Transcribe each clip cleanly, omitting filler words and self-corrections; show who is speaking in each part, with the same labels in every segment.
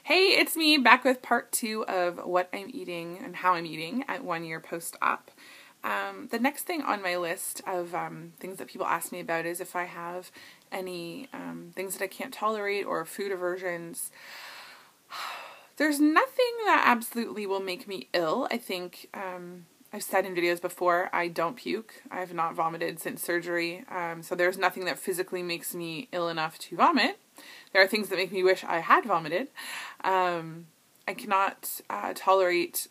Speaker 1: Hey, it's me back with part 2 of what I'm eating and how I'm eating at 1 year post-op. The next thing on my list of things that people ask me about is if I have any things that I can't tolerate or food aversions. There's nothing that absolutely will make me ill. I think I've said in videos before, I don't puke. I have not vomited since surgery, so there's nothing that physically makes me ill enough to vomit. There are things that make me wish I had vomited. I cannot tolerate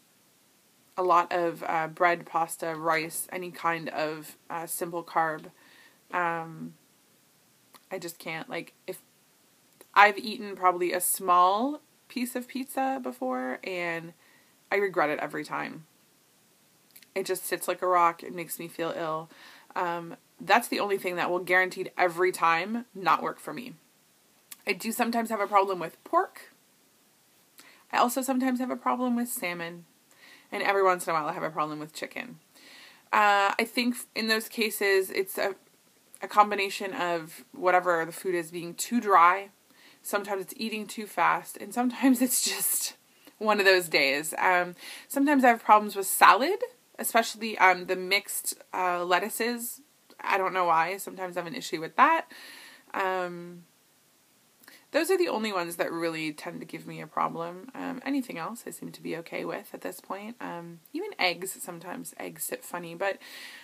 Speaker 1: a lot of bread, pasta, rice, any kind of simple carb. I just can't. Like, if I've eaten probably a small piece of pizza before, and I regret it every time. It just sits like a rock. It makes me feel ill. That's the only thing that will guaranteed every time not work for me. I do sometimes have a problem with pork. I also sometimes have a problem with salmon. And every once in a while I have a problem with chicken. I think in those cases it's a combination of whatever the food is being too dry. Sometimes it's eating too fast. And sometimes it's just one of those days. Sometimes I have problems with salad, especially the mixed lettuces. I don't know why. Sometimes I have an issue with that. Those are the only ones that really tend to give me a problem. Anything else I seem to be okay with at this point. Even eggs, sometimes eggs sit funny, but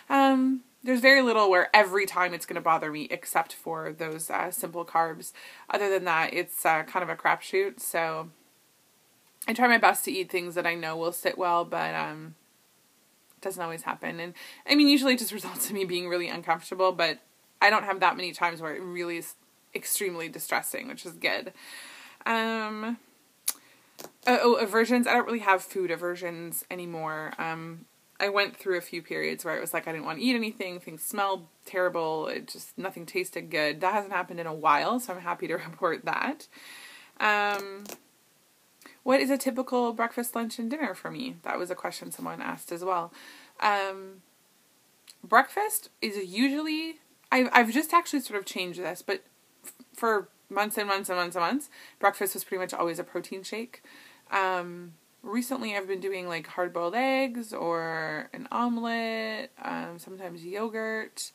Speaker 1: there's very little where every time it's going to bother me except for those simple carbs. Other than that, it's kind of a crapshoot, so I try my best to eat things that I know will sit well, but it doesn't always happen. And I mean, usually it just results in me being really uncomfortable, but I don't have that many times where it really is extremely distressing, which is good. Aversions. I don't really have food aversions anymore. I went through a few periods where it was like I didn't want to eat anything, things smelled terrible, nothing tasted good. That hasn't happened in a while, so I'm happy to report that. What is a typical breakfast, lunch, and dinner for me? That was a question someone asked as well. Breakfast is usually, I've just actually sort of changed this, but for months and months and months and months, breakfast was pretty much always a protein shake. Recently I've been doing like hard-boiled eggs or an omelet, sometimes yogurt.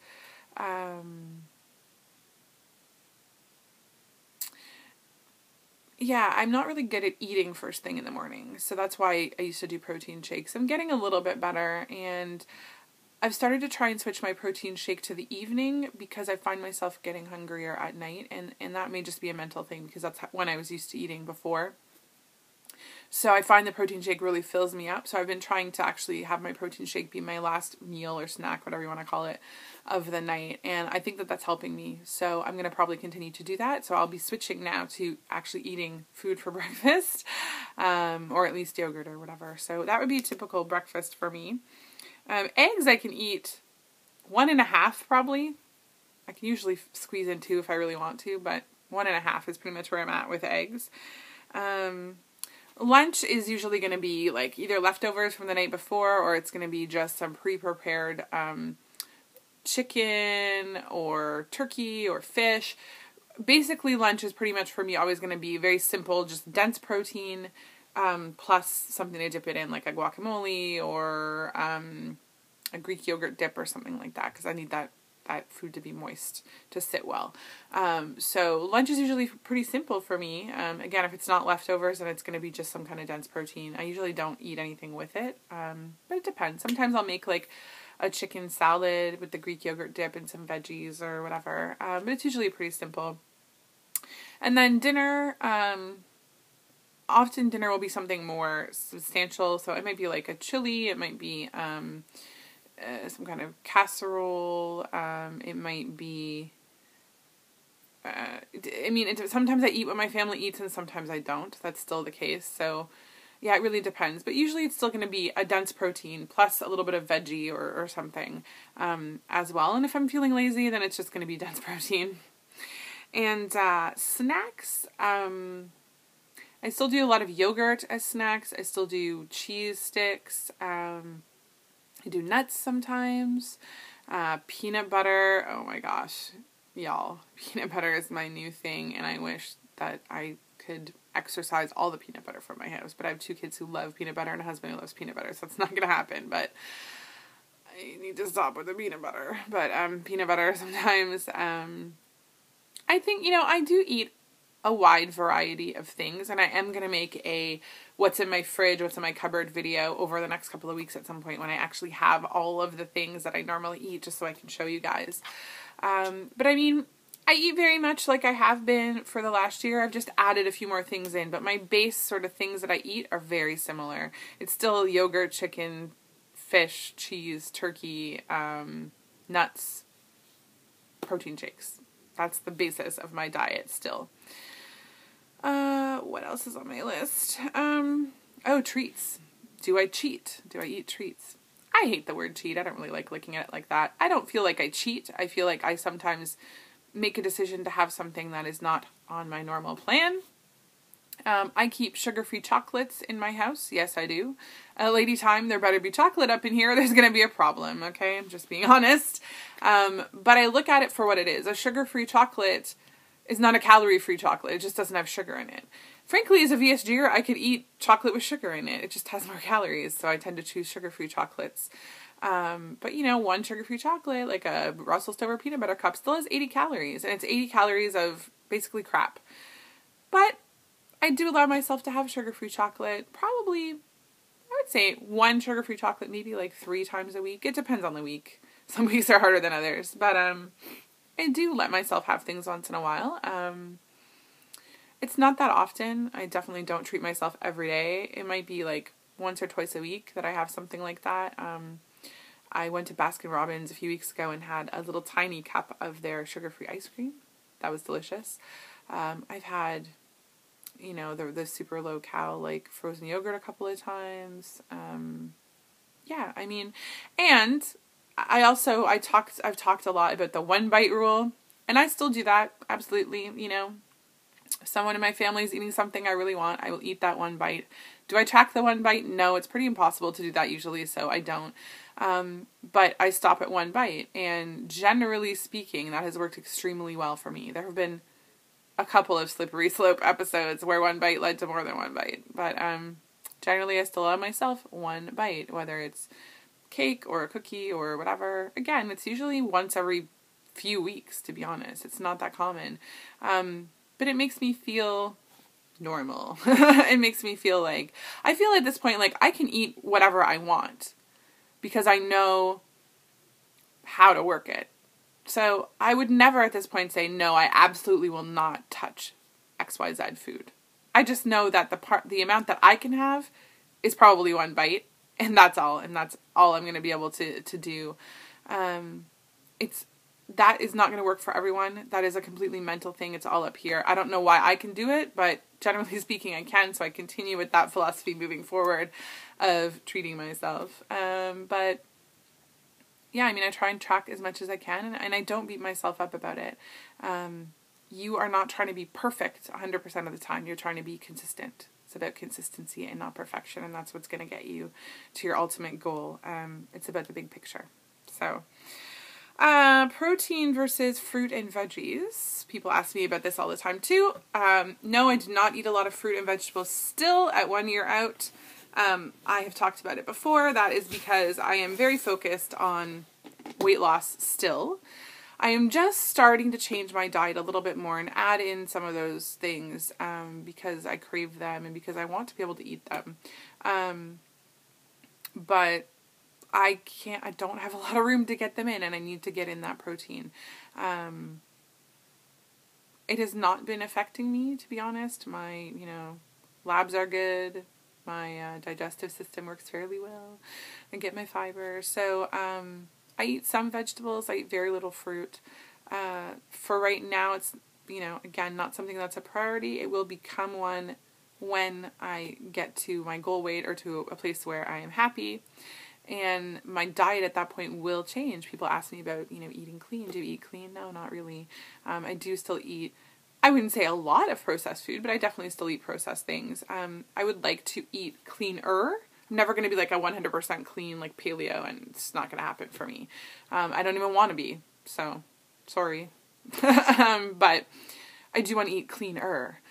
Speaker 1: Yeah, I'm not really good at eating first thing in the morning, so that's why I used to do protein shakes. I'm getting a little bit better, and I've started to try and switch my protein shake to the evening because I find myself getting hungrier at night, and that may just be a mental thing because that's when I was used to eating before. So I find the protein shake really fills me up, so I've been trying to actually have my protein shake be my last meal or snack, whatever you want to call it, of the night, and I think that that's helping me, so I'm going to probably continue to do that. So I'll be switching now to actually eating food for breakfast, or at least yogurt or whatever. So that would be a typical breakfast for me. Eggs I can eat 1.5 probably. I can usually squeeze in 2 if I really want to, but 1.5 is pretty much where I'm at with eggs. Lunch is usually going to be like either leftovers from the night before, or it's going to be just some pre-prepared chicken or turkey or fish. Basically, lunch is pretty much for me always going to be very simple, just dense protein, plus something to dip it in, like a guacamole or a Greek yogurt dip or something like that, because I need that food to be moist to sit well. So lunch is usually pretty simple for me. Again, if it's not leftovers, then it's going to be just some kind of dense protein. I usually don't eat anything with it, but it depends. Sometimes I'll make like a chicken salad with the Greek yogurt dip and some veggies or whatever, but it's usually pretty simple. And then dinner, often dinner will be something more substantial, so it might be like a chili, it might be some kind of casserole, it might be, sometimes I eat what my family eats and sometimes I don't. That's still the case, so yeah, it really depends. But usually it's still going to be a dense protein plus a little bit of veggie or something as well. And if I'm feeling lazy, then it's just going to be dense protein. And snacks, I still do a lot of yogurt as snacks. I still do cheese sticks. I do nuts sometimes. Peanut butter. Oh my gosh, y'all. Peanut butter is my new thing, and I wish that I could exercise all the peanut butter from my house, but I have 2 kids who love peanut butter and a husband who loves peanut butter, so that's not going to happen, but I need to stop with the peanut butter. But peanut butter sometimes, I think, I do eat a wide variety of things, and I am going to make a what's in my fridge, what's in my cupboard video over the next couple of weeks at some point when I actually have all of the things that I normally eat, just so I can show you guys. But I mean, I eat very much like I have been for the last year. I've just added a few more things in, but my base sort of things that I eat are very similar. It's still yogurt, chicken, fish, cheese, turkey, nuts, protein shakes. That's the basis of my diet still. What else is on my list? Oh, treats. Do I cheat? Do I eat treats? I hate the word cheat. I don't really like looking at it like that. I don't feel like I cheat. I feel like I sometimes make a decision to have something that is not on my normal plan. I keep sugar-free chocolates in my house. Yes, I do. Lady time, there better be chocolate up in here. There's going to be a problem, okay? I'm just being honest. But I look at it for what it is. A sugar-free chocolate is not a calorie-free chocolate. It just doesn't have sugar in it. Frankly, as a VSGer, I could eat chocolate with sugar in it. It just has more calories, so I tend to choose sugar-free chocolates. But, one sugar-free chocolate, like a Russell Stover peanut butter cup, still has 80 calories. And it's 80 calories of basically crap. But I do allow myself to have sugar-free chocolate probably, I would say 1 sugar-free chocolate maybe like 3 times a week. It depends on the week. Some weeks are harder than others. But I do let myself have things once in a while. It's not that often. I definitely don't treat myself every day. It might be like once or twice a week that I have something like that. I went to Baskin-Robbins a few weeks ago and had a little tiny cup of their sugar-free ice cream. That was delicious. I've had, the super low-cal, like, frozen yogurt a couple of times. Yeah, I mean, and I've talked a lot about the 1-bite rule, and I still do that, absolutely, If someone in my family is eating something I really want, I will eat that 1 bite. Do I track the 1 bite? No, it's pretty impossible to do that usually, so I don't. But I stop at 1 bite, and generally speaking, that has worked extremely well for me. There have been a couple of slippery slope episodes where 1 bite led to more than 1 bite, but generally I still allow myself 1 bite, whether it's cake or a cookie or whatever. Again, it's usually once every few weeks, to be honest. It's not that common. But it makes me feel normal. It makes me feel like, I feel at this point like I can eat whatever I want because I know how to work it. So I would never at this point say, no, I absolutely will not touch XYZ food. I just know that the amount that I can have is probably 1 bite, and that's all I'm going to be able to do. That is not going to work for everyone. That is a completely mental thing. It's all up here. I don't know why I can do it, but generally speaking, I can. So I continue with that philosophy moving forward of treating myself. But yeah, I mean, I try and track as much as I can, and I don't beat myself up about it. You are not trying to be perfect 100% of the time. You're trying to be consistent. It's about consistency and not perfection, and that's what's going to get you to your ultimate goal. It's about the big picture. So, protein versus fruit and veggies. People ask me about this all the time too. No, I do not eat a lot of fruit and vegetables still at 1 year out. I have talked about it before. That is because I am very focused on weight loss still. I am just starting to change my diet a little bit more and add in some of those things because I crave them and because I want to be able to eat them. But I don't have a lot of room to get them in, and I need to get in that protein. It has not been affecting me, to be honest. My, labs are good. My digestive system works fairly well. I get my fiber. So, I eat some vegetables. I eat very little fruit. For right now, it's, again, not something that's a priority. It will become one when I get to my goal weight or to a place where I am happy. And my diet at that point will change. People ask me about, eating clean. Do you eat clean? No, not really. I do still eat, I wouldn't say a lot of processed food, but I definitely still eat processed things. I would like to eat cleaner. I'm never going to be like a 100% clean, like paleo, and it's not going to happen for me. I don't even want to be, so sorry. But I do want to eat cleaner.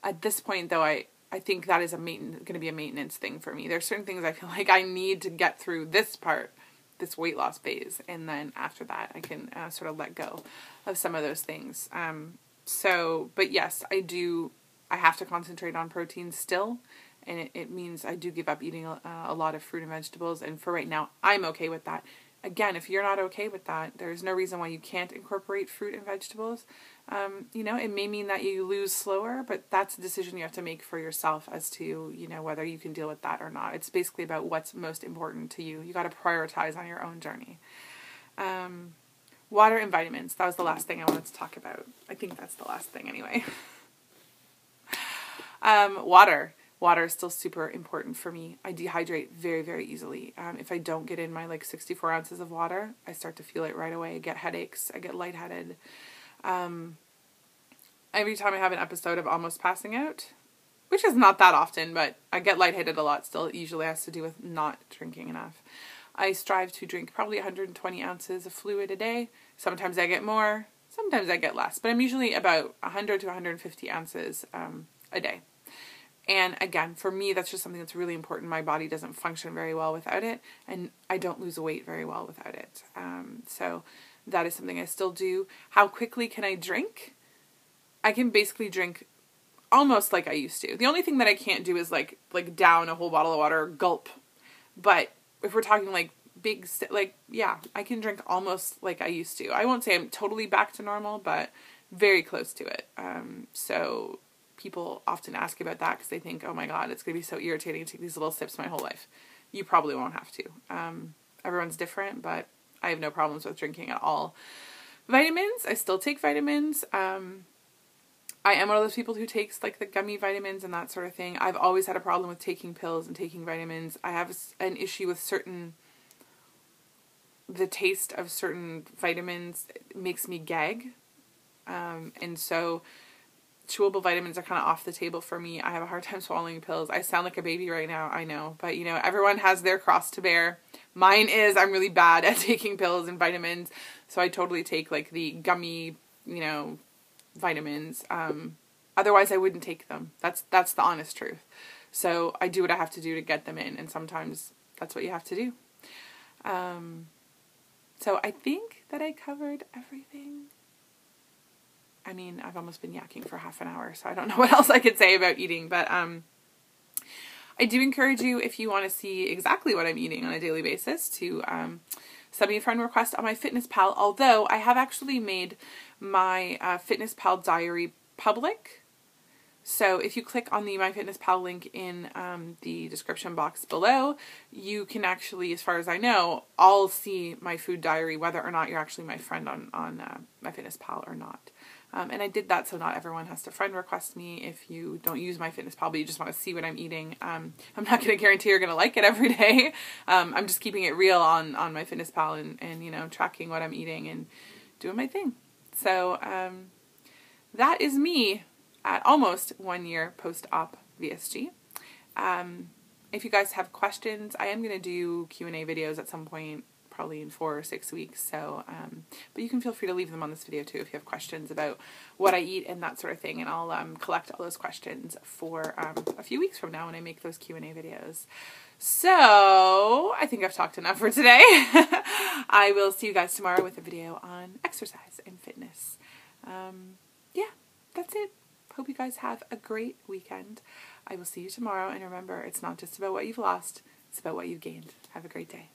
Speaker 1: At this point, though, I think that is going to be a maintenance thing for me. There's certain things I feel like I need to get through this part, this weight loss phase, and then after that, I can sort of let go of some of those things. But yes, I have to concentrate on protein still, and it means I do give up eating a lot of fruit and vegetables, and for right now, I'm okay with that. Again, if you're not okay with that, there's no reason why you can't incorporate fruit and vegetables. It may mean that you lose slower, but that's a decision you have to make for yourself as to, whether you can deal with that or not. It's basically about what's most important to you. You got to prioritize on your own journey. Water and vitamins. That was the last thing I wanted to talk about. I think that's the last thing anyway. Water. Water is still super important for me. I dehydrate very, very easily. If I don't get in my 64 ounces of water, I start to feel it right away. I get headaches. I get lightheaded. Every time I have an episode of almost passing out, which is not that often, but I get lightheaded a lot still. It usually has to do with not drinking enough. I strive to drink probably 120 ounces of fluid a day. Sometimes I get more, sometimes I get less, but I'm usually about 100 to 150 ounces a day. And again, for me, that's just something that's really important. My body doesn't function very well without it, and I don't lose weight very well without it. So that is something I still do. How quickly can I drink? I can basically drink almost like I used to. The only thing that I can't do is like down a whole bottle of water, gulp. But if we're talking big, I can drink almost like I used to. I won't say I'm totally back to normal, but very close to it. So people often ask about that because they think, oh my God, it's going to be so irritating to take these little sips my whole life. You probably won't have to. Everyone's different, but I have no problems with drinking at all. Vitamins, I still take vitamins. I am one of those people who takes the gummy vitamins and that sort of thing. I've always had a problem with taking pills and taking vitamins. I have an issue with the taste of certain vitamins makes me gag. And so chewable vitamins are kind of off the table for me. I have a hard time swallowing pills. I sound like a baby right now, I know. But, everyone has their cross to bear. Mine is I'm really bad at taking pills and vitamins. So I totally take the gummy, vitamins. Otherwise I wouldn't take them. That's the honest truth. So I do what I have to do to get them in. And sometimes that's what you have to do. So I think that I covered everything. I mean, I've almost been yakking for half an hour, so I don't know what else I could say about eating, but I do encourage you, if you want to see exactly what I'm eating on a daily basis, to send me a friend request on my FitnessPal, although I have actually made my FitnessPal diary public. So if you click on the MyFitnessPal link in the description box below, you can actually, as far as I know, all see my food diary, whether or not you're actually my friend on MyFitnessPal or not. And I did that so not everyone has to friend request me if you don't use MyFitnessPal, but you just want to see what I'm eating. I'm not going to guarantee you're going to like it every day. I'm just keeping it real on MyFitnessPal and tracking what I'm eating and doing my thing. So that is me at almost 1 year post-op VSG. If you guys have questions, I am going to do Q&A videos at some point, probably in 4 or 6 weeks. So, but you can feel free to leave them on this video too if you have questions about what I eat and that sort of thing. And I'll collect all those questions for a few weeks from now when I make those Q&A videos. So I think I've talked enough for today. I will see you guys tomorrow with a video on exercise and fitness. Yeah, that's it. Hope you guys have a great weekend. I will see you tomorrow. And remember, it's not just about what you've lost. It's about what you've gained. Have a great day.